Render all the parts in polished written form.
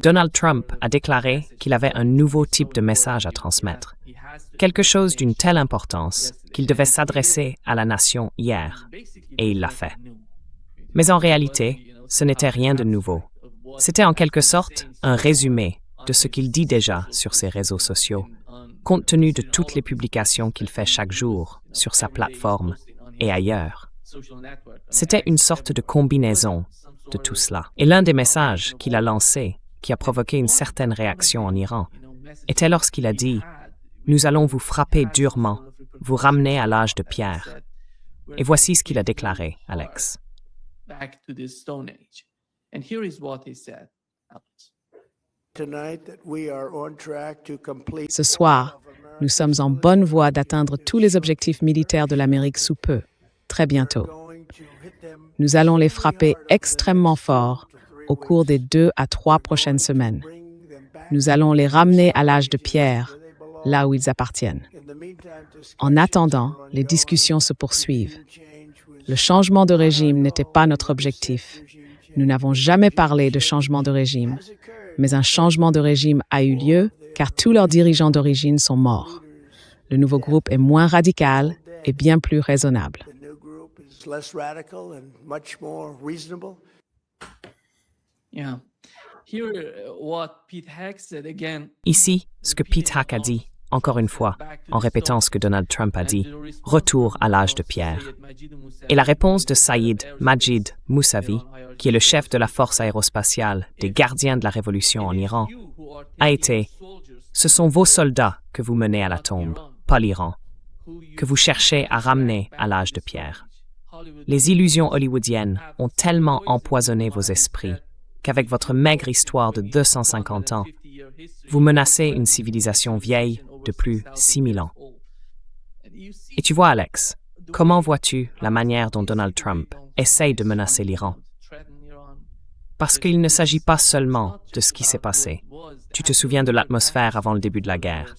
Donald Trump a déclaré qu'il avait un nouveau type de message à transmettre, quelque chose d'une telle importance qu'il devait s'adresser à la nation hier, et il l'a fait. Mais en réalité, ce n'était rien de nouveau. C'était en quelque sorte un résumé de ce qu'il dit déjà sur ses réseaux sociaux, compte tenu de toutes les publications qu'il fait chaque jour sur sa plateforme et ailleurs. C'était une sorte de combinaison de tout cela. Et l'un des messages qu'il a lancé, qui a provoqué une certaine réaction en Iran, était lorsqu'il a dit « Nous allons vous frapper durement, vous ramener à l'âge de pierre ». Et voici ce qu'il a déclaré, Alex. Ce soir, nous sommes en bonne voie d'atteindre tous les objectifs militaires de l'Amérique sous peu, très bientôt. Nous allons les frapper extrêmement fort au cours des 2 à 3 prochaines semaines. Nous allons les ramener à l'âge de pierre, là où ils appartiennent. En attendant, les discussions se poursuivent. Le changement de régime n'était pas notre objectif. Nous n'avons jamais parlé de changement de régime, mais un changement de régime a eu lieu car tous leurs dirigeants d'origine sont morts. Le nouveau groupe est moins radical et bien plus raisonnable. Ici, ce que Pete Hack a dit, encore une fois, en répétant ce que Donald Trump a dit, retour à l'âge de pierre. Et la réponse de Saïd Majid Mousavi, qui est le chef de la force aérospatiale des gardiens de la révolution en Iran, a été « Ce sont vos soldats que vous menez à la tombe, pas l'Iran, que vous cherchez à ramener à l'âge de pierre. Les illusions hollywoodiennes ont tellement empoisonné vos esprits qu'avec votre maigre histoire de 250 ans, vous menacez une civilisation vieille de plus 6000 ans. Et tu vois, Alex, comment vois-tu la manière dont Donald Trump essaye de menacer l'Iran? Parce qu'il ne s'agit pas seulement de ce qui s'est passé. Tu te souviens de l'atmosphère avant le début de la guerre.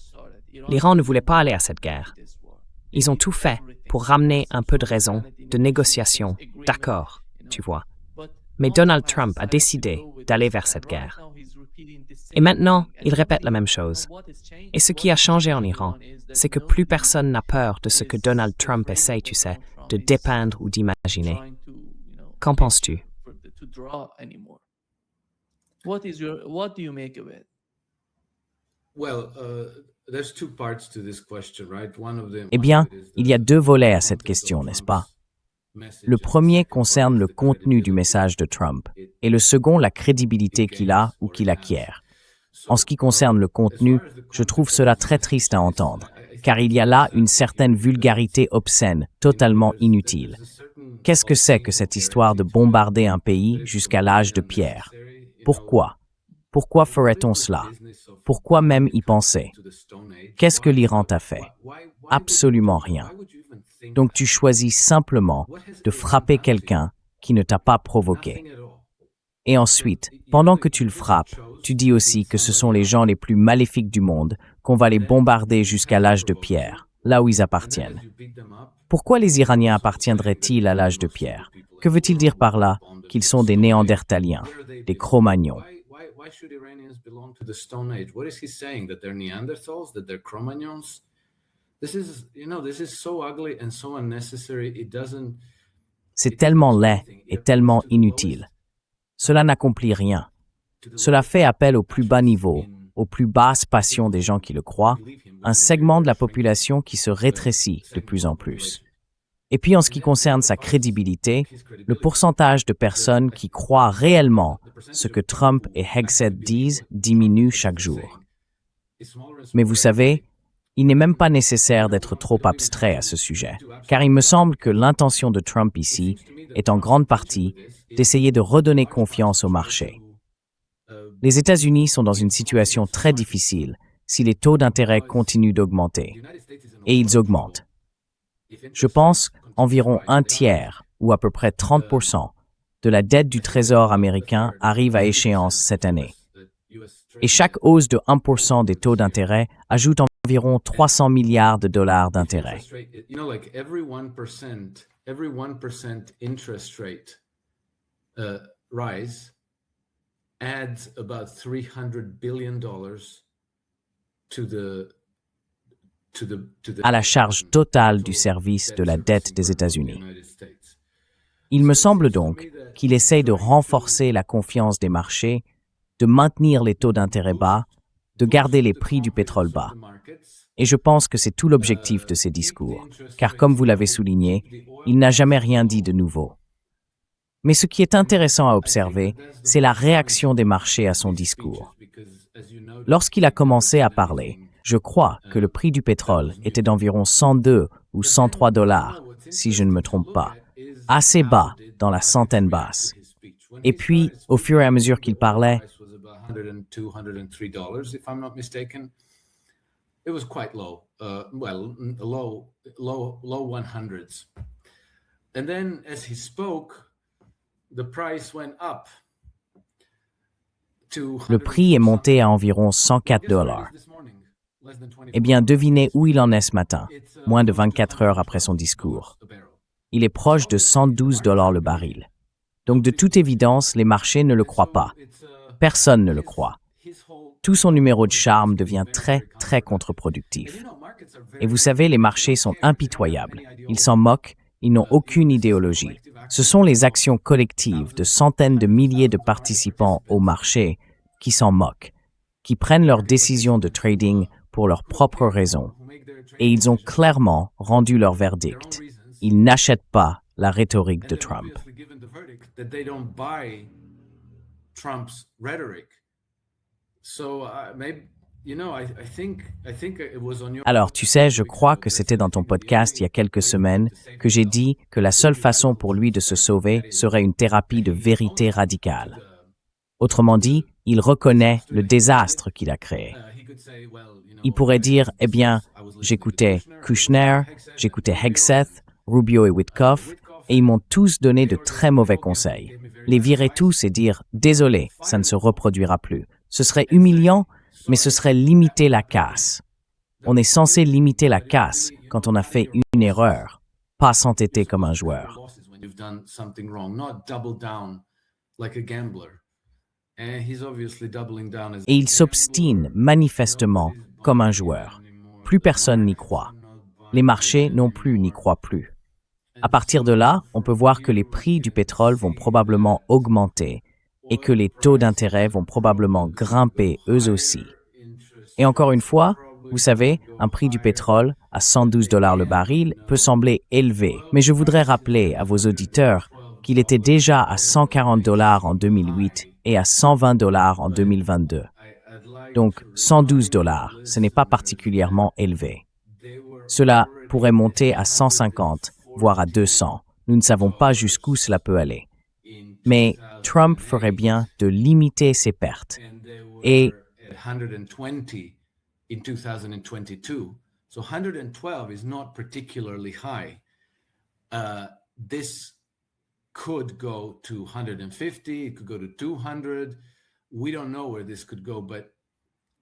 L'Iran ne voulait pas aller à cette guerre. Ils ont tout fait pour ramener un peu de raison, de négociation, d'accord, tu vois. Mais Donald Trump a décidé d'aller vers cette guerre. Et maintenant, il répète la même chose. Et ce qui a changé en Iran, c'est que plus personne n'a peur de ce que Donald Trump essaye, tu sais, de dépeindre ou d'imaginer. Qu'en penses-tu? Eh bien, il y a 2 volets à cette question, n'est-ce pas? Le premier concerne le contenu du message de Trump et le second la crédibilité qu'il a ou qu'il acquiert. En ce qui concerne le contenu, je trouve cela très triste à entendre, car il y a là une certaine vulgarité obscène, totalement inutile. Qu'est-ce que c'est que cette histoire de bombarder un pays jusqu'à l'âge de pierre? Pourquoi? Pourquoi ferait-on cela? Pourquoi même y penser? Qu'est-ce que l'Iran t'a fait? Absolument rien. Donc tu choisis simplement de frapper quelqu'un qui ne t'a pas provoqué. Et ensuite, pendant que tu le frappes, tu dis aussi que ce sont les gens les plus maléfiques du monde, qu'on va les bombarder jusqu'à l'âge de pierre, là où ils appartiennent. Pourquoi les Iraniens appartiendraient-ils à l'âge de pierre? Que veut-il dire par là? Qu'ils sont des Néandertaliens, des Cro-Magnons. C'est tellement laid et tellement inutile. Cela n'accomplit rien. Cela fait appel au plus bas niveau, aux plus basses passions des gens qui le croient, un segment de la population qui se rétrécit de plus en plus. Et puis en ce qui concerne sa crédibilité, le pourcentage de personnes qui croient réellement ce que Trump et Hegseth disent diminue chaque jour. Mais vous savez, il n'est même pas nécessaire d'être trop abstrait à ce sujet, car il me semble que l'intention de Trump ici est en grande partie d'essayer de redonner confiance au marché. Les États-Unis sont dans une situation très difficile si les taux d'intérêt continuent d'augmenter. Et ils augmentent. Je pense environ 1/3, ou à peu près 30%, de la dette du Trésor américain arrive à échéance cette année. Et chaque hausse de 1% des taux d'intérêt ajoute environ 300 milliards de dollars d'intérêt. rise adds about $300 billion à la charge totale du service de la dette des États-Unis. Il me semble donc qu'il essaye de renforcer la confiance des marchés, de maintenir les taux d'intérêt bas, de garder les prix du pétrole bas. Et je pense que c'est tout l'objectif de ces discours, car comme vous l'avez souligné, il n'a jamais rien dit de nouveau. Mais ce qui est intéressant à observer, c'est la réaction des marchés à son discours. Lorsqu'il a commencé à parler, je crois que le prix du pétrole était d'environ 102 ou 103 $, si je ne me trompe pas, assez bas dans la centaine basse. Et puis, au fur et à mesure qu'il parlait, it was quite low, low 100s. And then as he spoke, the price went up to le prix est monté à environ 104 $. Eh bien, devinez où il en est ce matin, moins de 24 heures après son discours. Il est proche de 112 $ le baril. Donc, de toute évidence, les marchés ne le croient pas. Personne ne le croit. Tout son numéro de charme devient très, très contre-productif. Et vous savez, les marchés sont impitoyables. Ils s'en moquent, ils n'ont aucune idéologie. Ce sont les actions collectives de centaines de milliers de participants au marché qui s'en moquent, qui prennent leurs décisions de trading pour leurs propres raisons. Et ils ont clairement rendu leur verdict. Ils n'achètent pas la rhétorique de Trump. Alors, tu sais, je crois que c'était dans ton podcast il y a quelques semaines que j'ai dit que la seule façon pour lui de se sauver serait une thérapie de vérité radicale. Autrement dit, il reconnaît le désastre qu'il a créé. Il pourrait dire, eh bien, j'écoutais Kushner, j'écoutais Hegseth, Rubio et Witkoff, et ils m'ont tous donné de très mauvais conseils. Les virer tous et dire, désolé, ça ne se reproduira plus. Ce serait humiliant, mais ce serait limiter la casse. On est censé limiter la casse quand on a fait une erreur, pas s'entêter comme un joueur. Et il s'obstine manifestement comme un joueur. Plus personne n'y croit. Les marchés non plus n'y croient plus. À partir de là, on peut voir que les prix du pétrole vont probablement augmenter et que les taux d'intérêt vont probablement grimper eux aussi. Et encore une fois, vous savez, un prix du pétrole à 112 $ le baril peut sembler élevé, mais je voudrais rappeler à vos auditeurs qu'il était déjà à 140 $ en 2008 et à 120 $ en 2022. Donc 112 $, ce n'est pas particulièrement élevé. Cela pourrait monter à 150, voire à 200. Nous ne savons pas jusqu'où cela peut aller. Mais Trump ferait bien de limiter ses pertes. Et 120 in 2022. So 112 is not particularly high. This could go to 150, it could go to 200. We don't know where this could go, but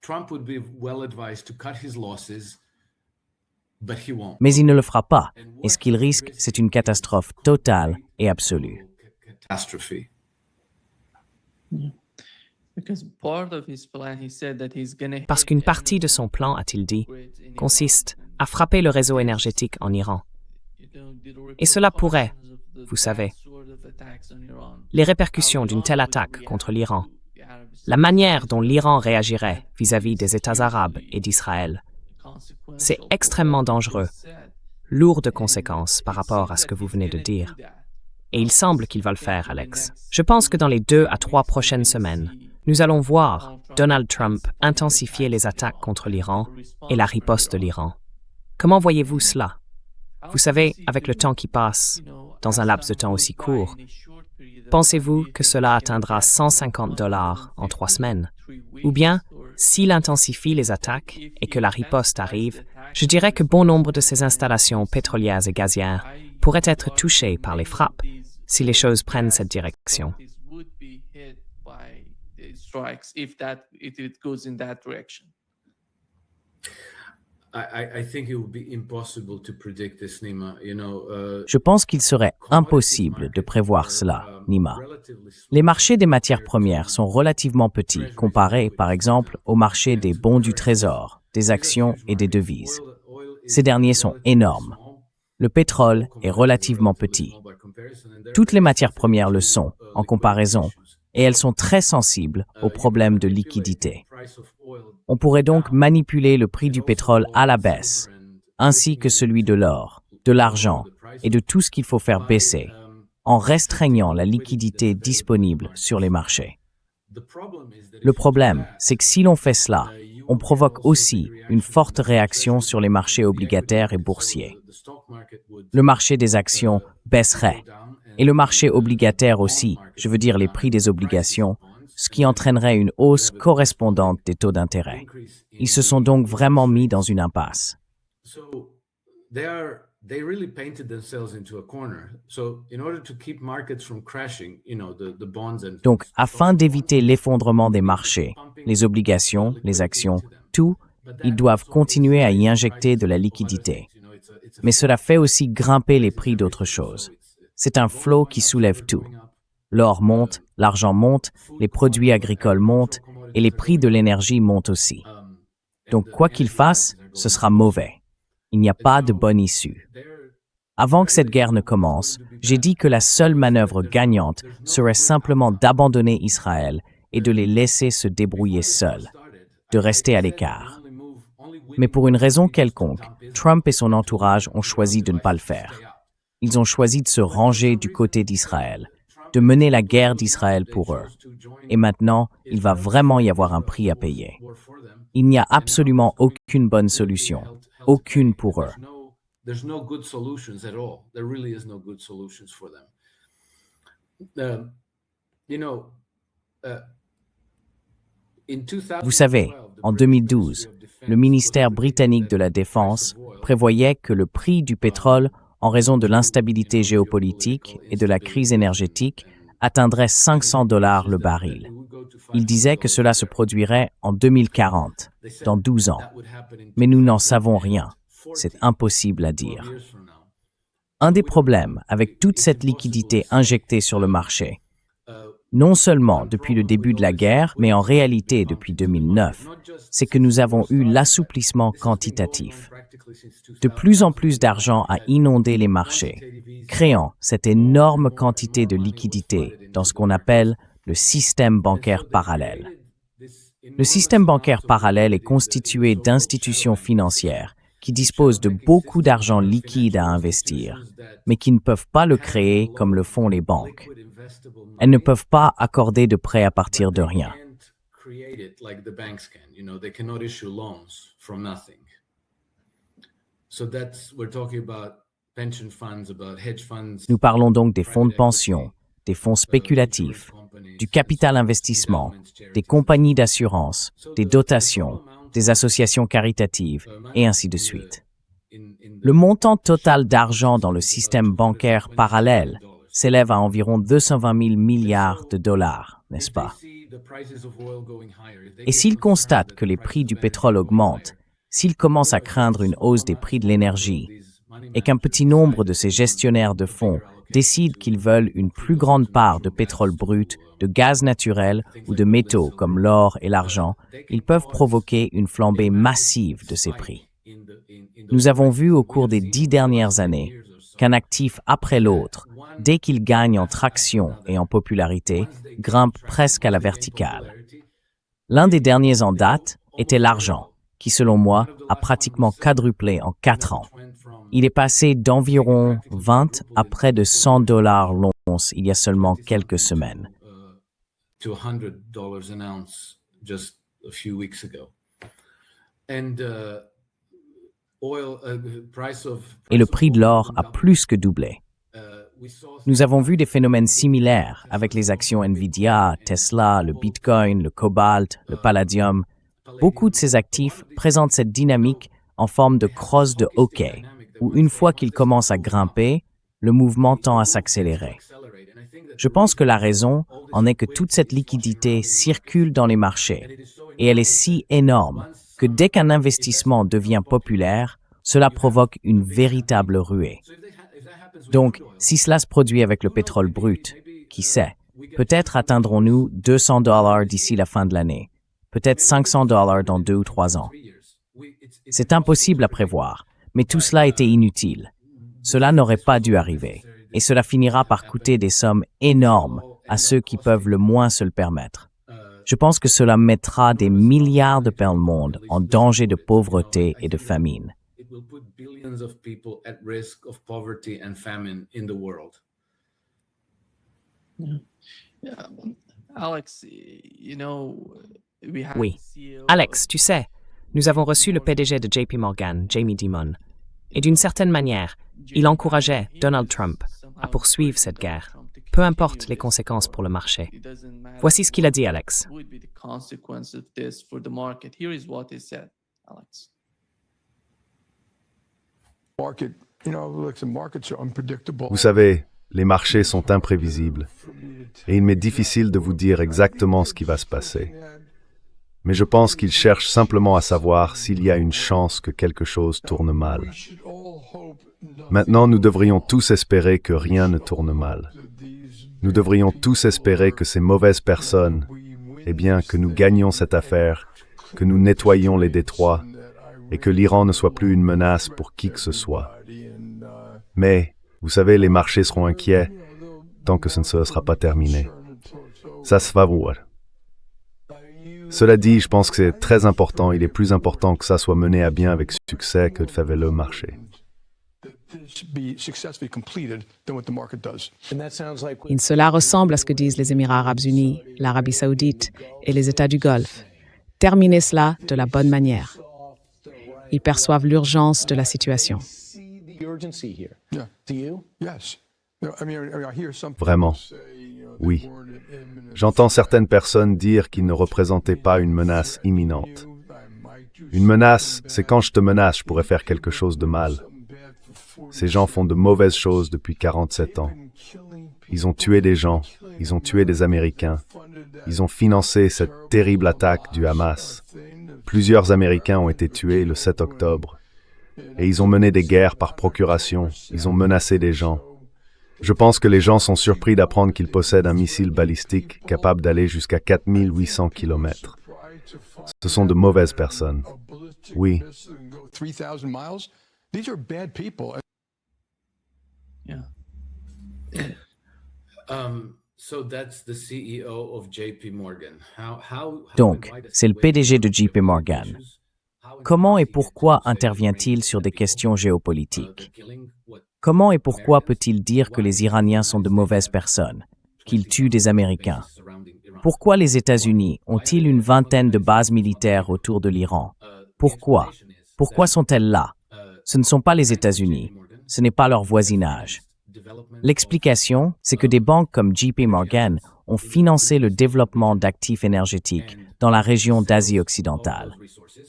Trump would be well advised to cut his losses, but he won't. Mais il ne le fera pas. Et ce qu'il risque, c'est une catastrophe totale et absolue. Catastrophe. Parce qu'une partie de son plan, a-t-il dit, consiste à frapper le réseau énergétique en Iran. Et cela pourrait, vous savez, les répercussions d'une telle attaque contre l'Iran, la manière dont l'Iran réagirait vis-à-vis des États arabes et d'Israël, c'est extrêmement dangereux, lourd de conséquences par rapport à ce que vous venez de dire. Et il semble qu'il va le faire, Alex. Je pense que dans les 2 à 3 prochaines semaines, nous allons voir Donald Trump intensifier les attaques contre l'Iran et la riposte de l'Iran. Comment voyez-vous cela? Vous savez, avec le temps qui passe, dans un laps de temps aussi court, pensez-vous que cela atteindra 150 $ en 3 semaines? Ou bien, s'il intensifie les attaques et que la riposte arrive, je dirais que bon nombre de ces installations pétrolières et gazières pourraient être touchées par les frappes si les choses prennent cette direction. I think it would be impossible to predict this, Nima. Je pense qu'il serait impossible de prévoir cela, Nima. Les marchés des matières premières sont relativement petits comparés, par exemple, au marché des bons du trésor, des actions et des devises. Ces derniers sont énormes. Le pétrole est relativement petit. Toutes les matières premières le sont, en comparaison, et elles sont très sensibles aux problèmes de liquidité. On pourrait donc manipuler le prix du pétrole à la baisse, ainsi que celui de l'or, de l'argent et de tout ce qu'il faut faire baisser, en restreignant la liquidité disponible sur les marchés. Le problème, c'est que si l'on fait cela, on provoque aussi une forte réaction sur les marchés obligataires et boursiers. Le marché des actions baisserait, et le marché obligataire aussi, je veux dire les prix des obligations, ce qui entraînerait une hausse correspondante des taux d'intérêt. Ils se sont donc vraiment mis dans une impasse. Donc, afin d'éviter l'effondrement des marchés, les obligations, les actions, tout, ils doivent continuer à y injecter de la liquidité. Mais cela fait aussi grimper les prix d'autres choses. C'est un flot qui soulève tout. L'or monte, l'argent monte, les produits agricoles montent et les prix de l'énergie montent aussi. Donc, quoi qu'il fasse, ce sera mauvais. Il n'y a pas de bonne issue. Avant que cette guerre ne commence, j'ai dit que la seule manœuvre gagnante serait simplement d'abandonner Israël et de les laisser se débrouiller seuls, de rester à l'écart. Mais pour une raison quelconque, Trump et son entourage ont choisi de ne pas le faire. Ils ont choisi de se ranger du côté d'Israël, de mener la guerre d'Israël pour eux. Et maintenant, il va vraiment y avoir un prix à payer. Il n'y a absolument aucune bonne solution, aucune pour eux. There's no good solutions at all. There really is no good solutions for them. Vous savez, en 2012, le ministère britannique de la Défense prévoyait que le prix du pétrole, en raison de l'instabilité géopolitique et de la crise énergétique, atteindrait $500 le baril. Il disait que cela se produirait en 2040, dans 12 ans. Mais nous n'en savons rien. C'est impossible à dire. Un des problèmes avec toute cette liquidité injectée sur le marché, non seulement depuis le début de la guerre, mais en réalité depuis 2009, c'est que nous avons eu l'assouplissement quantitatif. De plus en plus d'argent a inondé les marchés, créant cette énorme quantité de liquidité dans ce qu'on appelle le système bancaire parallèle. Le système bancaire parallèle est constitué d'institutions financières qui disposent de beaucoup d'argent liquide à investir, mais qui ne peuvent pas le créer comme le font les banques. Elles ne peuvent pas accorder de prêts à partir de rien. Nous parlons donc des fonds de pension, des fonds spéculatifs, du capital investissement, des compagnies d'assurance, des dotations, des associations caritatives, et ainsi de suite. Le montant total d'argent dans le système bancaire parallèle s'élève à environ 220 000 milliards de dollars, n'est-ce pas? Et s'ils constatent que les prix du pétrole augmentent, s'ils commencent à craindre une hausse des prix de l'énergie, et qu'un petit nombre de ces gestionnaires de fonds décident qu'ils veulent une plus grande part de pétrole brut, de gaz naturel ou de métaux comme l'or et l'argent, ils peuvent provoquer une flambée massive de ces prix. Nous avons vu au cours des 10 dernières années qu'un actif après l'autre, dès qu'il gagne en traction et en popularité, grimpe presque à la verticale. L'un des derniers en date était l'argent, qui selon moi a pratiquement quadruplé en 4 ans. Il est passé d'environ 20 à près de $100 l'once il y a seulement quelques semaines. Et le prix de l'or a plus que doublé. Nous avons vu des phénomènes similaires avec les actions Nvidia, Tesla, le Bitcoin, le cobalt, le palladium. Beaucoup de ces actifs présentent cette dynamique en forme de crosse de hockey, où une fois qu'ils commencent à grimper, le mouvement tend à s'accélérer. Je pense que la raison en est que toute cette liquidité circule dans les marchés, et elle est si énorme que dès qu'un investissement devient populaire, cela provoque une véritable ruée. Donc, si cela se produit avec le pétrole brut, qui sait, peut-être atteindrons-nous $200 d'ici la fin de l'année, peut-être $500 dans 2 ou 3 ans. C'est impossible à prévoir, mais tout cela était inutile. Cela n'aurait pas dû arriver, et cela finira par coûter des sommes énormes à ceux qui peuvent le moins se le permettre. Je pense que cela mettra des milliards de personnes au monde en danger de pauvreté et de famine. It will put billions of people at risk of poverty and famine in the world. Alex, Oui. Alex, tu sais, nous avons reçu le PDG de JP Morgan, Jamie Dimon, et d'une certaine manière, il encourageait Donald Trump à poursuivre cette guerre, peu importe les conséquences pour le marché. Voici ce qu'il a dit, Alex. Vous savez, les marchés sont imprévisibles et il m'est difficile de vous dire exactement ce qui va se passer. Mais je pense qu'ils cherchent simplement à savoir s'il y a une chance que quelque chose tourne mal. Maintenant, nous devrions tous espérer que rien ne tourne mal. Nous devrions tous espérer que ces mauvaises personnes, eh bien, que nous gagnions cette affaire, que nous nettoyions les détroits et que l'Iran ne soit plus une menace pour qui que ce soit. Mais, vous savez, les marchés seront inquiets tant que ce ne sera pas terminé. Ça se va voir. Cela dit, je pense que c'est très important, il est plus important que ça soit mené à bien avec succès que de faire le marché. Et cela ressemble à ce que disent les Émirats arabes unis, l'Arabie saoudite et les États du Golfe. Terminez cela de la bonne manière. Ils perçoivent l'urgence de la situation. Vraiment, oui. J'entends certaines personnes dire qu'ils ne représentaient pas une menace imminente. Une menace, c'est quand je te menace, je pourrais faire quelque chose de mal. Ces gens font de mauvaises choses depuis 47 ans. Ils ont tué des gens, ils ont tué des Américains. Ils ont financé cette terrible attaque du Hamas. Plusieurs Américains ont été tués le 7 octobre. Et ils ont mené des guerres par procuration, ils ont menacé des gens. Je pense que les gens sont surpris d'apprendre qu'ils possèdent un missile balistique capable d'aller jusqu'à 4800 km. Ce sont de mauvaises personnes. Oui. Donc, c'est le PDG de JP Morgan. Comment et pourquoi intervient-il sur des questions géopolitiques? Comment et pourquoi peut-il dire que les Iraniens sont de mauvaises personnes, qu'ils tuent des Américains? Pourquoi les États-Unis ont-ils une vingtaine de bases militaires autour de l'Iran? Pourquoi? Pourquoi sont-elles là? Ce ne sont pas les États-Unis, ce n'est pas leur voisinage. L'explication, c'est que des banques comme JP Morgan ont financé le développement d'actifs énergétiques dans la région d'Asie occidentale.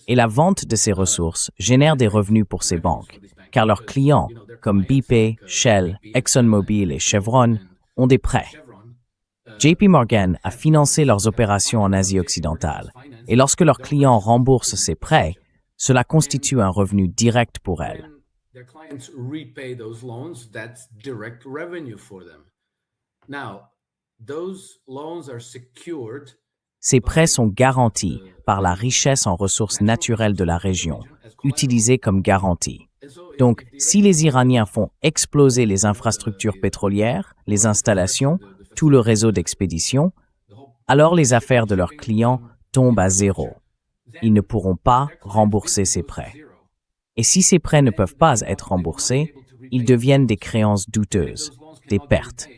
Et la vente de ces ressources génère des revenus pour ces banques, car leurs clients, comme BP, Shell, ExxonMobil et Chevron, ont des prêts. JP Morgan a financé leurs opérations en Asie occidentale, et lorsque leurs clients remboursent ces prêts, cela constitue un revenu direct pour elles. Ces prêts sont garantis par la richesse en ressources naturelles de la région, utilisée comme garantie. Donc, si les Iraniens font exploser les infrastructures pétrolières, les installations, tout le réseau d'expédition, alors les affaires de leurs clients tombent à zéro. Ils ne pourront pas rembourser ces prêts. Et si ces prêts ne peuvent pas être remboursés, ils deviennent des créances douteuses, des pertes.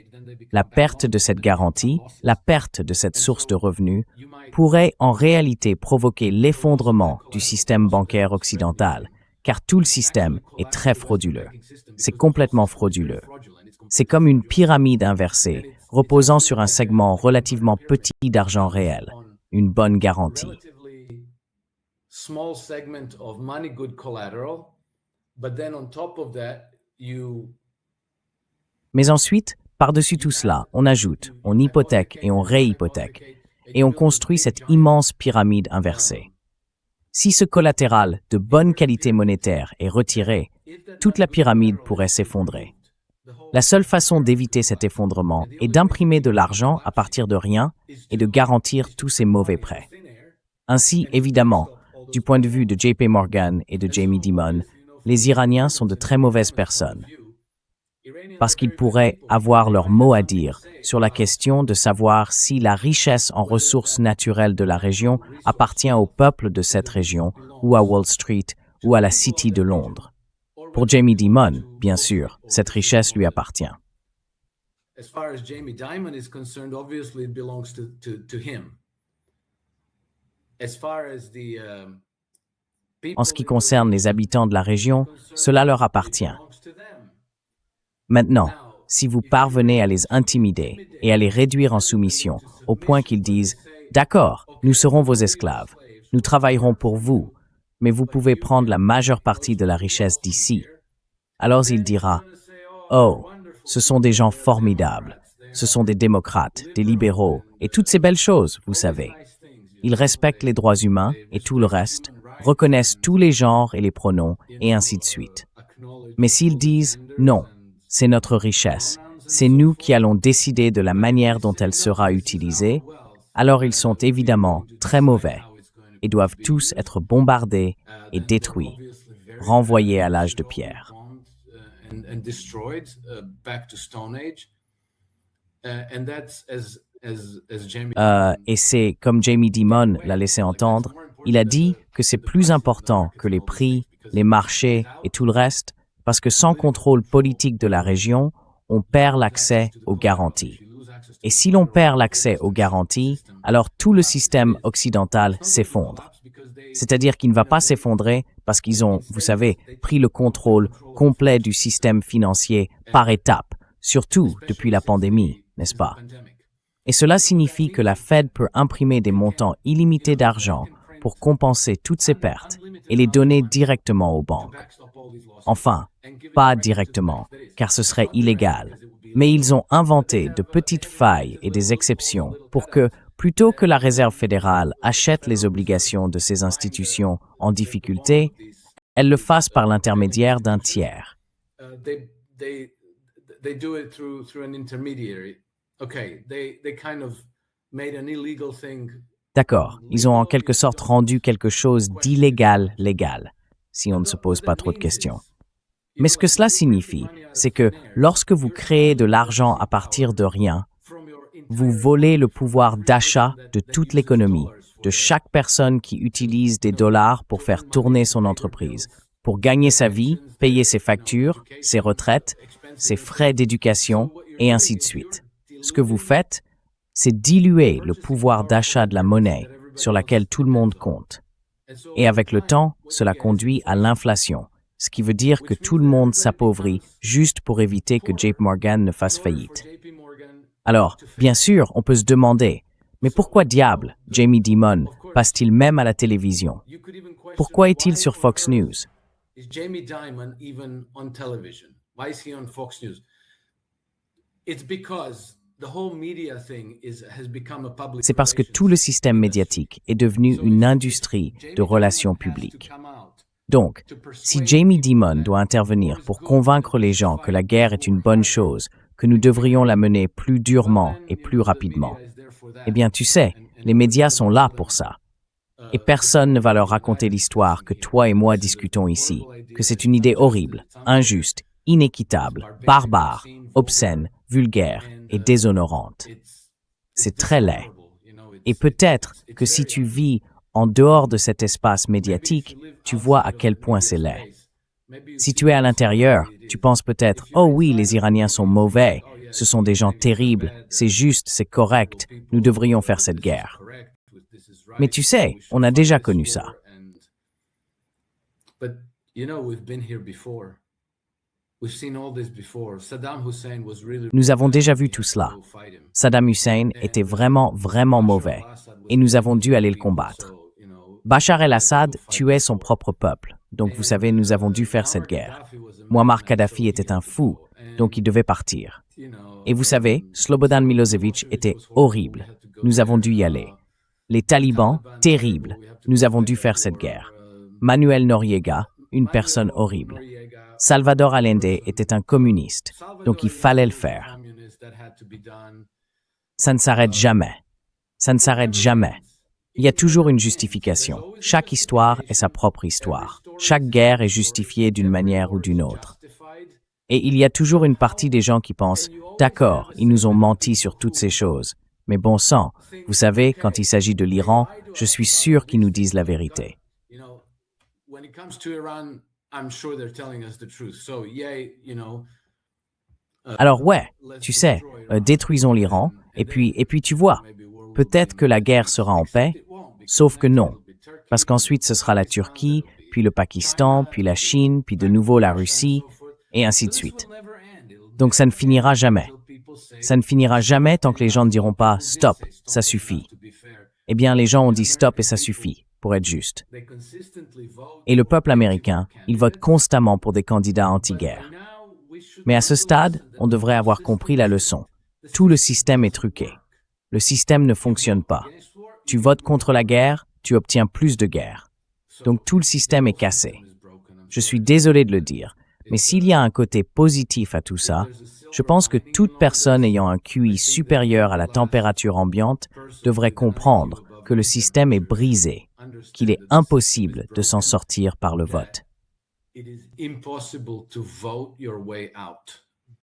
La perte de cette garantie, la perte de cette source de revenus, pourrait en réalité provoquer l'effondrement du système bancaire occidental, car tout le système est très frauduleux. C'est complètement frauduleux. C'est comme une pyramide inversée, reposant sur un segment relativement petit d'argent réel, une bonne garantie. Mais ensuite, par-dessus tout cela, on ajoute, on hypothèque et on réhypothèque, et on construit cette immense pyramide inversée. Si ce collatéral de bonne qualité monétaire est retiré, toute la pyramide pourrait s'effondrer. La seule façon d'éviter cet effondrement est d'imprimer de l'argent à partir de rien et de garantir tous ces mauvais prêts. Ainsi, évidemment, du point de vue de JP Morgan et de Jamie Dimon, les Iraniens sont de très mauvaises personnes, parce qu'ils pourraient avoir leur mot à dire sur la question de savoir si la richesse en ressources naturelles de la région appartient au peuple de cette région, ou à Wall Street, ou à la City de Londres. Pour Jamie Dimon, bien sûr, cette richesse lui appartient. As far as Jamie Dimon is concerned, obviously it belongs to him. As far as the En ce qui concerne les habitants de la région, cela leur appartient. Maintenant, si vous parvenez à les intimider et à les réduire en soumission, au point qu'ils disent « D'accord, nous serons vos esclaves, nous travaillerons pour vous, mais vous pouvez prendre la majeure partie de la richesse d'ici. » Alors il dira « Oh, ce sont des gens formidables, ce sont des démocrates, des libéraux, et toutes ces belles choses, vous savez. Ils respectent les droits humains et tout le reste, reconnaissent tous les genres et les pronoms, et ainsi de suite. Mais s'ils disent « Non, c'est notre richesse, c'est nous qui allons décider de la manière dont elle sera utilisée », alors ils sont évidemment très mauvais et doivent tous être bombardés et détruits, renvoyés à l'âge de pierre. Et c'est, comme Jamie Dimon l'a laissé entendre, il a dit que c'est plus important que les prix, les marchés et tout le reste, parce que sans contrôle politique de la région, on perd l'accès aux garanties. Et si l'on perd l'accès aux garanties, alors tout le système occidental s'effondre. C'est-à-dire qu'il ne va pas s'effondrer parce qu'ils ont, vous savez, pris le contrôle complet du système financier par étapes, surtout depuis la pandémie, n'est-ce pas? Et cela signifie que la Fed peut imprimer des montants illimités d'argent pour compenser toutes ces pertes et les donner directement aux banques. Enfin, pas directement, car ce serait illégal. Mais ils ont inventé de petites failles et des exceptions pour que, plutôt que la Réserve fédérale achète les obligations de ces institutions en difficulté, elle le fasse par l'intermédiaire d'un tiers. D'accord, ils ont en quelque sorte rendu quelque chose d'illégal légal, si on ne se pose pas trop de questions. Mais ce que cela signifie, c'est que lorsque vous créez de l'argent à partir de rien, vous volez le pouvoir d'achat de toute l'économie, de chaque personne qui utilise des dollars pour faire tourner son entreprise, pour gagner sa vie, payer ses factures, ses retraites, ses frais d'éducation, et ainsi de suite. Ce que vous faites, c'est diluer le pouvoir d'achat de la monnaie sur laquelle tout le monde compte. Et avec le temps, cela conduit à l'inflation, ce qui veut dire que tout le monde s'appauvrit juste pour éviter que JP Morgan ne fasse faillite. Alors, bien sûr, on peut se demander, mais pourquoi diable Jamie Dimon passe-t-il même à la télévision? Pourquoi est-il sur Fox News? C'est parce que tout le système médiatique est devenu une industrie de relations publiques. Donc, si Jamie Dimon doit intervenir pour convaincre les gens que la guerre est une bonne chose, que nous devrions la mener plus durement et plus rapidement, eh bien, tu sais, les médias sont là pour ça. Et personne ne va leur raconter l'histoire que toi et moi discutons ici, que c'est une idée horrible, injuste, inéquitable, barbare, obscène, vulgaire et déshonorante. C'est très laid. Et peut-être que si tu vis en dehors de cet espace médiatique, tu vois à quel point c'est laid. Si tu es à l'intérieur, tu penses peut-être « Oh oui, les Iraniens sont mauvais, ce sont des gens terribles, c'est juste, c'est correct, nous devrions faire cette guerre. » Mais tu sais, on a déjà connu ça. Nous avons déjà vu tout cela. Saddam Hussein était vraiment mauvais, et nous avons dû aller le combattre. Bachar el-Assad tuait son propre peuple, donc vous savez, nous avons dû faire cette guerre. Muammar Kadhafi était un fou, donc il devait partir. Et vous savez, Slobodan Milosevic était horrible, nous avons dû y aller. Les talibans, terribles. Nous avons dû faire cette guerre. Manuel Noriega, une personne horrible. Salvador Allende était un communiste, donc il fallait le faire. Ça ne s'arrête jamais. Ça ne s'arrête jamais. Il y a toujours une justification. Chaque histoire est sa propre histoire. Chaque guerre est justifiée d'une manière ou d'une autre. Et il y a toujours une partie des gens qui pensent « D'accord, ils nous ont menti sur toutes ces choses. Mais bon sang, vous savez, quand il s'agit de l'Iran, je suis sûr qu'ils nous disent la vérité. » Alors ouais, tu sais, détruisons l'Iran, et puis tu vois, peut-être que la guerre sera en paix, sauf que non. Parce qu'ensuite ce sera la Turquie, puis le Pakistan, puis la Chine, puis de nouveau la Russie, et ainsi de suite. Donc ça ne finira jamais. Ça ne finira jamais tant que les gens ne diront pas « Stop, ça suffit ». Eh bien, les gens ont dit « Stop et ça suffit », pour être juste. Et le peuple américain, il vote constamment pour des candidats anti-guerre. Mais à ce stade, on devrait avoir compris la leçon. Tout le système est truqué. Le système ne fonctionne pas. Tu votes contre la guerre, tu obtiens plus de guerre. Donc tout le système est cassé. Je suis désolé de le dire, mais s'il y a un côté positif à tout ça, je pense que toute personne ayant un QI supérieur à la température ambiante devrait comprendre que le système est brisé, qu'il est impossible de s'en sortir par le vote. It is impossible to vote your way out.